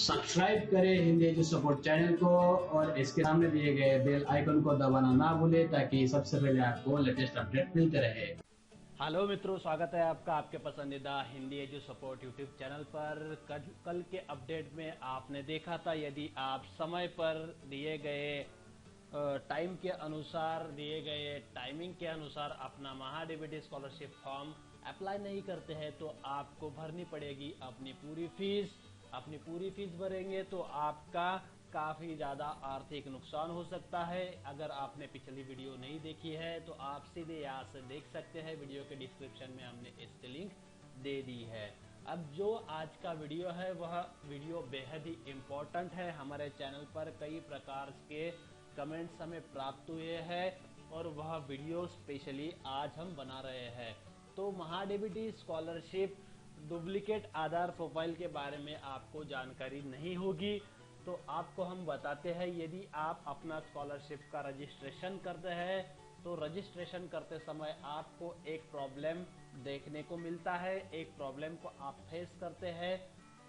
Subscribe करें Hindi edu support channel को और इसके सामने दिए गए बेल आइकन को दबाना ना भूलें ताकि सबसे पहले आपको लेटेस्ट अपडेट मिलते रहे। हेलो मित्रों, स्वागत है आपका आपके पसंदीदा Hindi edu support YouTube channel पर। कल के अपडेट में आपने देखा था, यदि आप समय पर दिए गए टाइम के अनुसार, दिए गए टाइमिंग के अनुसार अपना महाडीबीटी स्कॉलरशिप फॉर्म अप्लाई नहीं करते हैं तो आपको भरनी पड़ेगी अपनी पूरी फीस। अपनी पूरी फीस भरेंगे तो आपका काफ़ी ज़्यादा आर्थिक नुकसान हो सकता है। अगर आपने पिछली वीडियो नहीं देखी है तो आप सीधे यहाँ से देख सकते हैं, वीडियो के डिस्क्रिप्शन में हमने इसकी लिंक दे दी है। अब जो आज का वीडियो है वह वीडियो बेहद ही इम्पोर्टेंट है। हमारे चैनल पर कई प्रकार के कमेंट्स हमें प्राप्त हुए हैं और वह वीडियो स्पेशली आज हम बना रहे हैं। तो MahaDBT scholarship duplicate Aadhaar profile के बारे में आपको जानकारी नहीं होगी तो आपको हम बताते हैं। यदि आप अपना स्कॉलरशिप का रजिस्ट्रेशन करते हैं तो रजिस्ट्रेशन करते समय आपको एक प्रॉब्लम देखने को मिलता है, एक प्रॉब्लम को आप फेस करते हैं।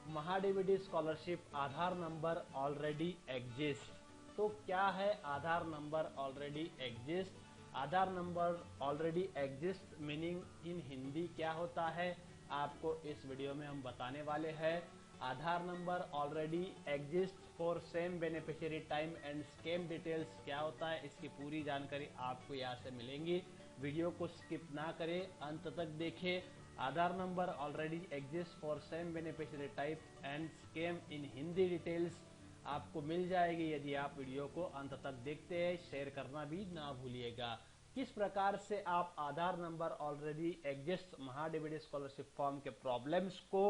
MahaDBT scholarship Aadhaar number already exist. तो क्या है Aadhaar number already exist? Aadhaar number already exist meaning in Hindi क्या होता है, आपको इस वीडियो में हम बताने वाले हैं। Aadhaar number already exist for same beneficiary time and scheme details क्या होता है, इसकी पूरी जानकारी आपको यहाँ से मिलेंगी। वीडियो को स्किप ना करें, अंत तक देखें। Aadhaar number already exist for same beneficiary type and scheme in Hindi details आपको मिल जाएगी यदि आप वीडियो को अंत तक देखते हैं। शेयर करना भी ना भूलिएगा। किस प्रकार से आप Aadhaar number already exist MahaDBT scholarship form के प्रॉब्लम्स को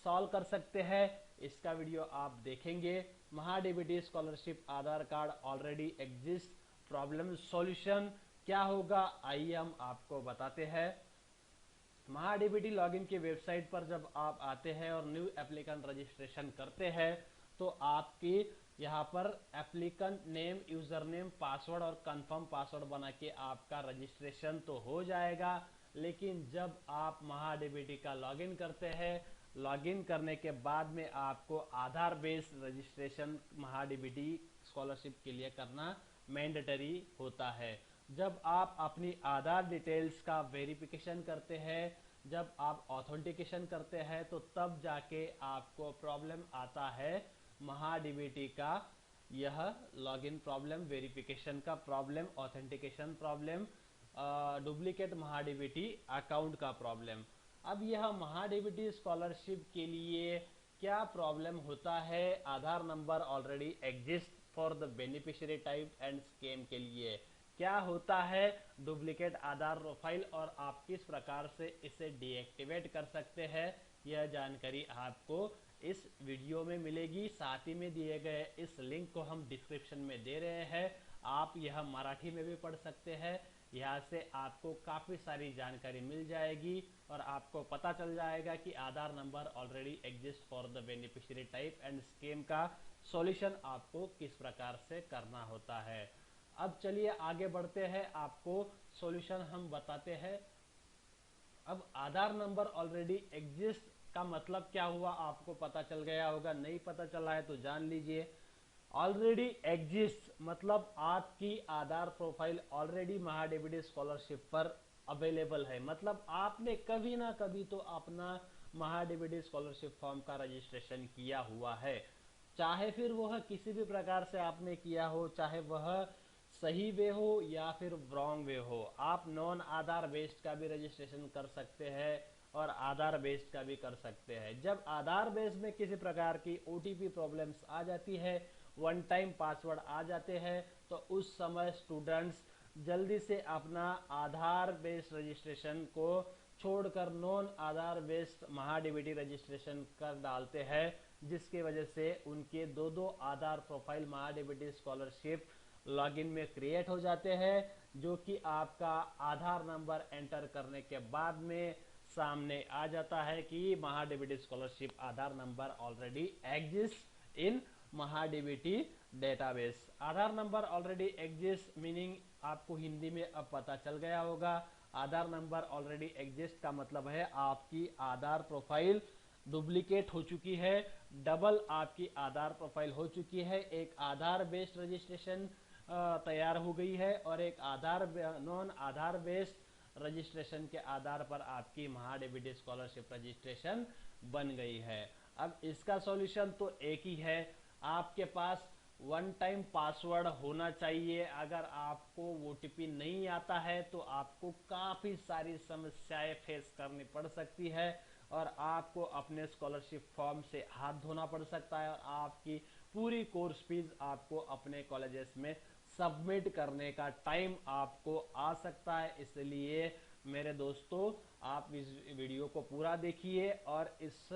सॉल्व कर सकते हैं, इसका वीडियो आप देखेंगे। MahaDBT scholarship Aadhaar card already exist problem solution क्या होगा, आइए हम आपको बताते हैं। महाडीबीटी लॉगिन की वेबसाइट पर जब आप आते हैं और न्यू एप्लीकेंट रजिस्ट्रेशन करते हैं तो आपकी यहाँ पर applicant name, user name, password और कंफर्म पासवर्ड बना के आपका रजिस्ट्रेशन तो हो जाएगा। लेकिन जब आप महाडीबीटी का लॉगिन करते हैं, लॉगिन करने के बाद में आपको आधार बेस्ड रजिस्ट्रेशन महाडीबीटी स्कॉलरशिप के लिए करना मैंडेटरी होता है। जब आप अपनी आधार डिटेल्स का वेरिफिकेशन करते हैं, जब आप ऑथेंटिकेशन करते हैं तो तब जाके आपको प्रॉब्लम आता है महाडीबीटी का यह लॉगिन प्रॉब्लम, वेरिफिकेशन का problem, authentication problem, duplicate MahaDBT account का प्रॉब्लम। अब यह महाडीबीटी स्कॉलरशिप के लिए क्या प्रॉब्लम होता है Aadhaar number already exist for the beneficiary type and scheme के लिए, क्या होता है डुप्लीकेट आधार प्रोफाइल और आप किस प्रकार से इसे डीएक्टिवेट कर सकते हैं, यह जानकारी आपको इस वीडियो में मिलेगी। साथ ही में दिए गए इस लिंक को हम डिस्क्रिप्शन में दे रहे हैं, आप यह मराठी में भी पढ़ सकते हैं। यहाँ से आपको काफ़ी सारी जानकारी मिल जाएगी और आपको पता चल जाएगा कि Aadhaar number already exist for the beneficiary type and scheme का सॉल्यूशन आपको किस प्रकार से करना होता है। अब चलिए आगे बढ़ते हैं, आपको सॉल्यूशन हम बताते हैं। अब आधार नंबर ऑलरेडी एग्जिस्ट का मतलब क्या हुआ आपको पता चल गया होगा, नहीं पता चला है तो जान लीजिए। ऑलरेडी एग्जिस्ट मतलब आपकी आधार प्रोफाइल ऑलरेडी महाडीबीटी स्कॉलरशिप पर अवेलेबल है, मतलब आपने कभी ना कभी तो अपना महाडीबीटी स्कॉलरशिप फॉर्म का रजिस्ट्रेशन किया हुआ है। चाहे फिर वह किसी भी प्रकार से आपने किया हो, चाहे वह सही वे हो या फिर रॉन्ग वे हो, आप नॉन आधार बेस्ड का भी रजिस्ट्रेशन कर सकते हैं और आधार बेस्ड का भी कर सकते हैं। जब आधार बेस्ड में किसी प्रकार की ओटीपी प्रॉब्लम्स आ जाती है, वन टाइम पासवर्ड आ जाते हैं, तो उस समय स्टूडेंट्स जल्दी से अपना आधार बेस्ड रजिस्ट्रेशन को छोड़कर नॉन आधार बेस्ड महाडीबीटी रजिस्ट्रेशन कर डालते हैं, जिसकी वजह से उनके दो आधार प्रोफाइल महाडीबीटी स्कॉलरशिप लॉगिन में क्रिएट हो जाते हैं, जो कि आपका आधार नंबर एंटर करने के बाद में सामने आ जाता है कि MahaDBT scholarship Aadhaar number already exist in MahaDBT database. Aadhaar number already exist meaning आपको हिंदी में अब पता चल गया होगा। आधार नंबर ऑलरेडी एग्जिस्ट का मतलब है आपकी आधार प्रोफाइल डुप्लीकेट हो चुकी है, डबल आपकी आधार प्रोफाइल हो चुकी है। एक आधार बेस्ड रजिस्ट्रेशन तैयार हो गई है और एक नॉन आधार बेस्ड रजिस्ट्रेशन के आधार पर आपकी महाडीबीटी स्कॉलरशिप रजिस्ट्रेशन बन गई है। अब इसका सॉल्यूशन तो एक ही है, आपके पास वन टाइम पासवर्ड होना चाहिए। अगर आपको ओटीपी नहीं आता है तो आपको काफी सारी समस्याएं फेस करनी पड़ सकती है और आपको अपने स्कॉलरशिप फॉर्म से हाथ धोना पड़ सकता है और आपकी पूरी कोर्स फीस आपको अपने कॉलेजेस में सबमिट करने का टाइम आपको आ सकता है। इसलिए मेरे दोस्तों, आप इस वीडियो को पूरा देखिए और इस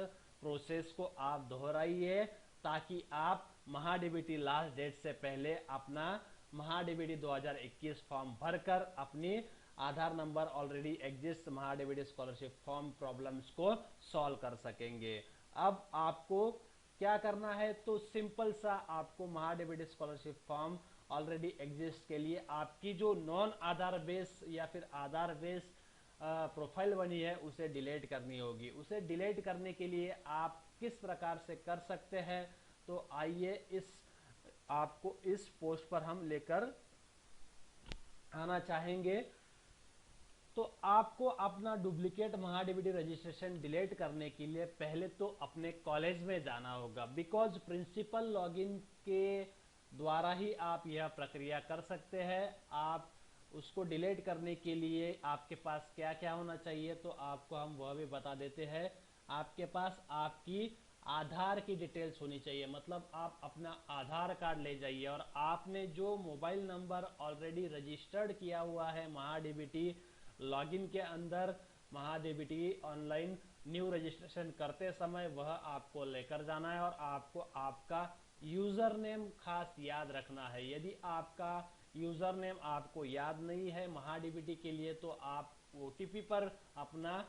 प्रोसेस को आप दोहराइए ताकि आप महाडीबीटी लास्ट डेट से पहले अपना महाडीबीटी 2021 फॉर्म भरकर अपनी Aadhaar number already exist MahaDBT scholarship form problems को सॉल्व कर सकेंगे। अब आपको क्या करना है, तो सिंपल सा आपको MahaDBT scholarship form already exist के लिए आपकी जो नॉन आधार बेस या फिर आधार बेस प्रोफाइल बनी है उसे डिलीट करनी होगी। उसे डिलीट करने के लिए आप किस प्रकार से कर सकते हैं, तो आइए आपको इस पोस्ट पर हम लेकर आना चाहेंगे। तो आपको अपना डुप्लीकेट महाडीबीटी रजिस्ट्रेशन डिलीट करने के लिए पहले तो अपने कॉलेज में जाना होगा, बिकॉज प्रिंसिपल लॉगिन के द्वारा ही आप यह प्रक्रिया कर सकते हैं। आप उसको डिलीट करने के लिए आपके पास क्या क्या होना चाहिए, तो आपको हम वह भी बता देते हैं। आपके पास आपकी आधार की डिटेल्स होनी चाहिए, मतलब आप अपना आधार कार्ड ले जाइए और आपने जो मोबाइल नंबर ऑलरेडी रजिस्टर्ड किया हुआ है महाडीबीटी लॉगिन के अंदर, महाडीबीटी ऑनलाइन न्यू रजिस्ट्रेशन करते समय, वह आपको लेकर जाना है और आपको आपका यूजर नेम खास याद रखना है। यदि आपका यूजर नेम आपको याद नहीं है महाडीबीटी के लिए, तो आप ओटीपी पर अपना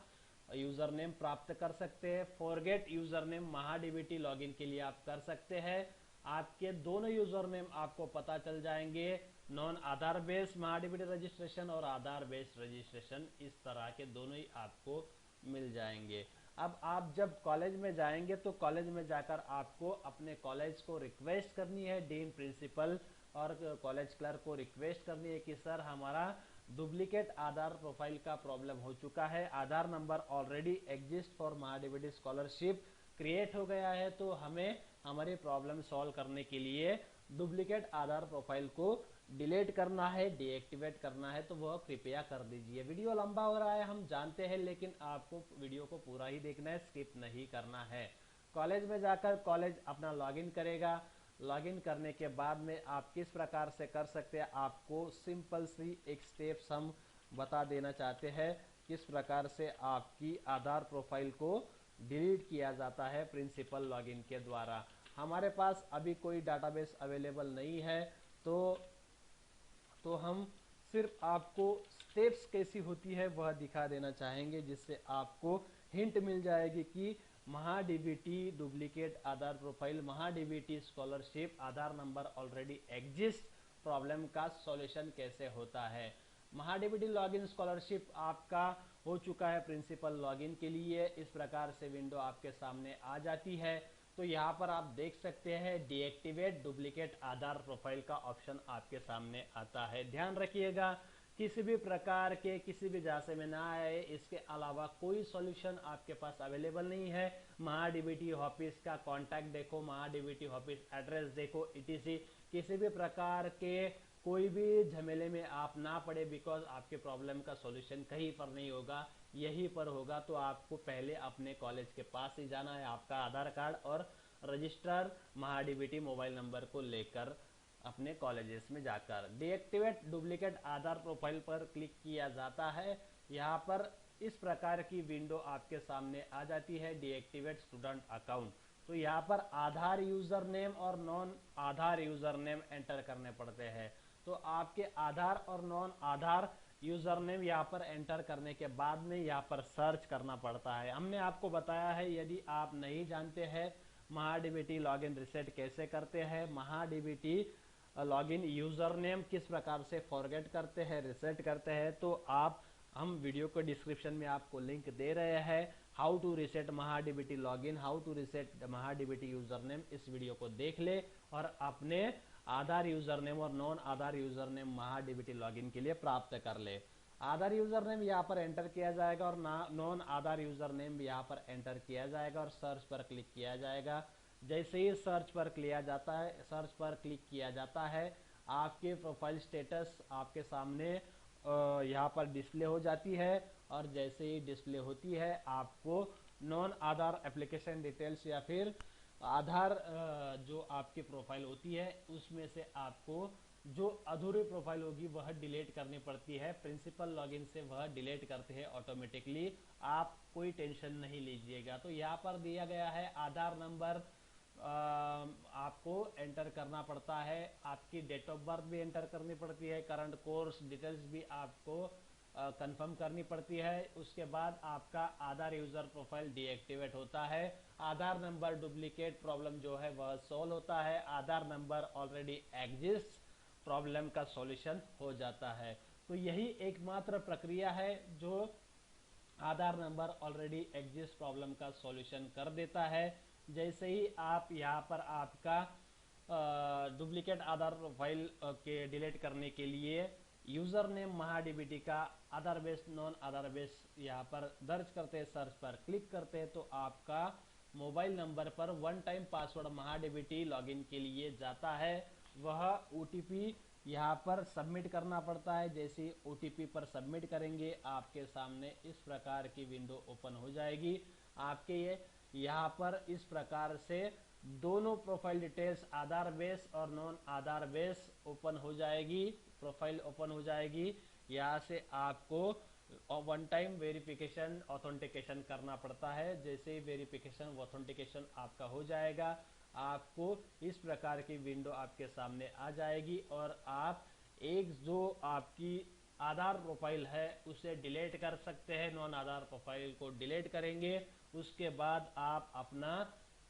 यूजर नेम प्राप्त कर सकते हैं। Forget user name MahaDBT login के लिए आप कर सकते हैं। आपके दोनों यूजर नेम आपको पता चल जाएंगे, नॉन आधार बेस महाडीबीटी रजिस्ट्रेशन और आधार बेस्ड रजिस्ट्रेशन, इस तरह के दोनों ही आपको मिल जाएंगे। अब आप जब कॉलेज में जाएंगे तो कॉलेज में जाकर आपको अपने कॉलेज को रिक्वेस्ट करनी है, डीन प्रिंसिपल और कॉलेज क्लर्क को रिक्वेस्ट करनी है कि सर हमारा डुप्लीकेट आधार प्रोफाइल का प्रॉब्लम हो चुका है, Aadhaar number already exist for MahaDBT scholarship create हो गया है, तो हमें हमारी प्रॉब्लम सॉल्व करने के लिए डुप्लीकेट आधार प्रोफाइल को डिलीट करना है, डीएक्टिवेट करना है, तो वह कृपया कर दीजिए। वीडियो लंबा हो रहा है हम जानते हैं, लेकिन आपको वीडियो को पूरा ही देखना है, स्किप नहीं करना है। कॉलेज में जाकर कॉलेज अपना लॉगिन करेगा। लॉगिन करने के बाद में आप किस प्रकार से कर सकते हैं, आपको सिंपल सी एक स्टेप्स हम बता देना चाहते हैं, किस प्रकार से आपकी आधार प्रोफाइल को डिलीट किया जाता है प्रिंसिपल लॉगिन के द्वारा। हमारे पास अभी कोई डाटाबेस अवेलेबल नहीं है, तो हम सिर्फ आपको स्टेप्स कैसी होती है वह दिखा देना चाहेंगे, जिससे आपको हिंट मिल जाएगी कि MahaDBT duplicate Aadhaar profile MahaDBT scholarship Aadhaar number already exist problem का सॉल्यूशन कैसे होता है। महाडीबीटी लॉगिन स्कॉलरशिप आपका हो चुका है प्रिंसिपल लॉगिन के लिए। इस प्रकार से विंडो आपके सामने आ जाती है। तो यहाँ पर आप देख सकते हैं डीएक्टिवेट डुप्लीकेट आधार प्रोफाइल का ऑप्शन आपके सामने आता है। ध्यान रखिएगा, किसी भी प्रकार के किसी भी जांच में ना आए, इसके अलावा कोई सॉल्यूशन आपके पास अवेलेबल नहीं है। महाडीबीटी ऑफिस का कांटेक्ट देखो, महाडीबीटी ऑफिस एड्रेस देखो, ईटीसी किसी भी प्रकार के कोई भी झमेले में आप ना पड़े, बिकॉज आपके प्रॉब्लम का सॉल्यूशन कहीं पर नहीं होगा, यहीं पर होगा। तो आपको पहले अपने कॉलेज के पास ही जाना है, आपका आधार कार्ड और रजिस्टर महाडीबीटी मोबाइल नंबर को लेकर अपने कॉलेजेस में जाकर डीएक्टिवेट डुप्लीकेट आधार प्रोफाइल पर क्लिक किया जाता है। यहाँ पर इस प्रकार की विंडो आपके सामने आ जाती है, डीएक्टिवेट स्टूडेंट अकाउंट। तो यहाँ पर आधार यूजर नेम और non Aadhaar user name enter करने पड़ते हैं। तो आपके आधार और नॉन आधार यूजर नेम यहाँ पर एंटर करने के बाद में यहाँ पर सर्च करना पड़ता है। हमने आपको बताया है, यदि आप नहीं जानते हैं महाडीबीटी लॉगिन रिसेट कैसे करते हैं, महाडीबीटी लॉगिन यूजर नेम किस प्रकार से फॉरगेट करते हैं, रिसेट करते हैं, तो हम वीडियो को डिस्क्रिप्शन में आपको लिंक दे रहे हैं। How to reset MahaDBT login, how to reset MahaDBT user name, इस वीडियो को देख ले और अपने आधार यूजर नेम और non Aadhaar user name MahaDBT login के लिए प्राप्त कर ले। आधार यूजर नेम यहाँ पर एंटर किया जाएगा और नॉन आधार यूजर नेम भी यहाँ पर एंटर किया जाएगा और सर्च पर क्लिक किया जाएगा। जैसे ही सर्च पर क्लिक किया जाता है आपके प्रोफाइल स्टेटस आपके सामने यहाँ पर डिस्प्ले हो जाती है और जैसे ही डिस्प्ले होती है आपको नॉन आधार एप्लीकेशन डिटेल्स या फिर आधार जो आपकी प्रोफाइल होती है उसमें से आपको जो अधूरी प्रोफाइल होगी वह डिलीट करनी पड़ती है। प्रिंसिपल लॉगिन से वह डिलीट करते हैं ऑटोमेटिकली, आप कोई टेंशन नहीं लीजिएगा। तो यहाँ पर दिया गया है आधार नंबर आपको एंटर करना पड़ता है, आपकी डेट ऑफ बर्थ भी एंटर करनी पड़ती है, करंट कोर्स डिटेल्स भी आपको कंफर्म करनी पड़ती है। उसके बाद आपका आधार यूजर प्रोफाइल डीएक्टिवेट होता है, आधार नंबर डुप्लीकेट प्रॉब्लम जो है वह सॉल्व होता है, Aadhaar number already exist problem का सॉल्यूशन हो जाता है। तो यही एकमात्र प्रक्रिया है जो आधार नंबर ऑलरेडी एग्जिस्ट प्रॉब्लम का सॉल्यूशन कर देता है। जैसे ही आप यहाँ पर आपका डुप्लीकेट आधार प्रोफाइल के डिलीट करने के लिए यूजर नेम महाडीबीटी का आधार बेस नॉन आधार बेस यहाँ पर दर्ज करते हैं, सर्च पर क्लिक करते हैं तो आपका मोबाइल नंबर पर one time password MahaDBT login के लिए जाता है। वह ओटीपी यहाँ पर सबमिट करना पड़ता है। जैसे ओटीपी पर सबमिट करेंगे आपके सामने इस प्रकार की विंडो ओपन हो जाएगी। आपके यहाँ पर इस प्रकार से दोनों प्रोफाइल डिटेल्स आधार बेस और नॉन आधार बेस ओपन हो जाएगी, प्रोफाइल ओपन हो जाएगी। यहाँ से आपको वन टाइम वेरिफिकेशन ऑथेंटिकेशन करना पड़ता है। जैसे ही वेरिफिकेशन ऑथेंटिकेशन आपका हो जाएगा आपको इस प्रकार की विंडो आपके सामने आ जाएगी और आप एक जो आपकी आधार प्रोफाइल है उसे डिलीट कर सकते हैं। नॉन आधार प्रोफाइल को डिलीट करेंगे, उसके बाद आप अपना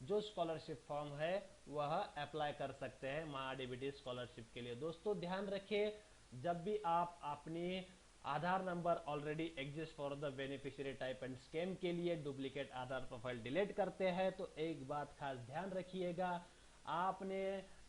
जो स्कॉलरशिप फॉर्म है वह अप्लाई कर सकते हैं महाडीबीटी स्कॉलरशिप के लिए। दोस्तों ध्यान रखिए, जब भी आप अपनी Aadhaar number already exist for the beneficiary type and scam के लिए डुप्लीकेट आधार प्रोफाइल डिलीट करते हैं तो एक बात खास ध्यान रखिएगा, आपने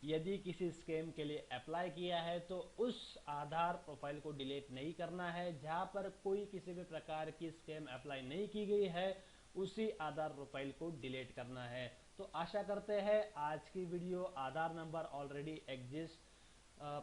यदि किसी स्कैम के लिए अप्लाई किया है तो उस आधार प्रोफाइल को डिलीट नहीं करना है। जहां पर कोई किसी भी प्रकार की स्कैम अप्लाई नहीं की गई है उसी आधार प्रोफाइल को डिलीट करना है। तो आशा करते हैं आज की वीडियो आधार नंबर ऑलरेडी एग्जिस्ट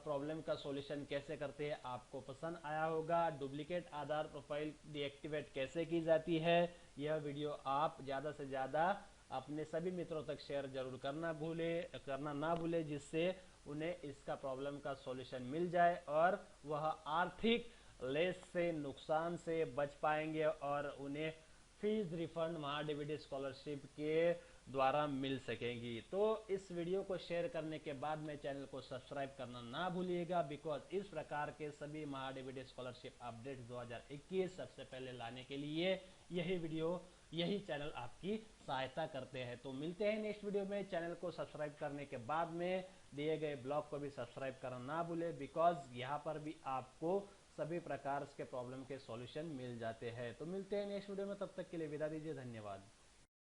प्रॉब्लम का सॉल्यूशन कैसे करते हैं आपको पसंद आया होगा। डुप्लीकेट आधार प्रोफाइल डीएक्टिवेट कैसे की जाती है यह वीडियो आप ज़्यादा से ज़्यादा अपने सभी मित्रों तक शेयर जरूर करना ना भूले जिससे उन्हें इसका प्रॉब्लम का सॉल्यूशन मिल जाए और वह आर्थिक लेस से नुकसान से बच पाएंगे और उन्हें फीस रिफंड महाडीबीटी स्कॉलरशिप के द्वारा मिल सकेगी। तो इस वीडियो को शेयर करने के बाद में चैनल को सब्सक्राइब करना ना भूलिएगा, बिकॉज इस प्रकार के सभी महाडीबीटी स्कॉलरशिप अपडेट्स 2021 सबसे पहले लाने के लिए यही चैनल आपकी सहायता करते हैं। तो मिलते हैं नेक्स्ट वीडियो में। चैनल को सब्सक्राइब करने के बाद में दिए गए ब्लॉग को भी सब्सक्राइब करना ना भूले, बिकॉज यहाँ पर भी आपको सभी प्रकार के प्रॉब्लम के सॉल्यूशन मिल जाते हैं। तो मिलते हैं नेक्स्ट वीडियो में, तब तक के लिए विदा दीजिए, धन्यवाद।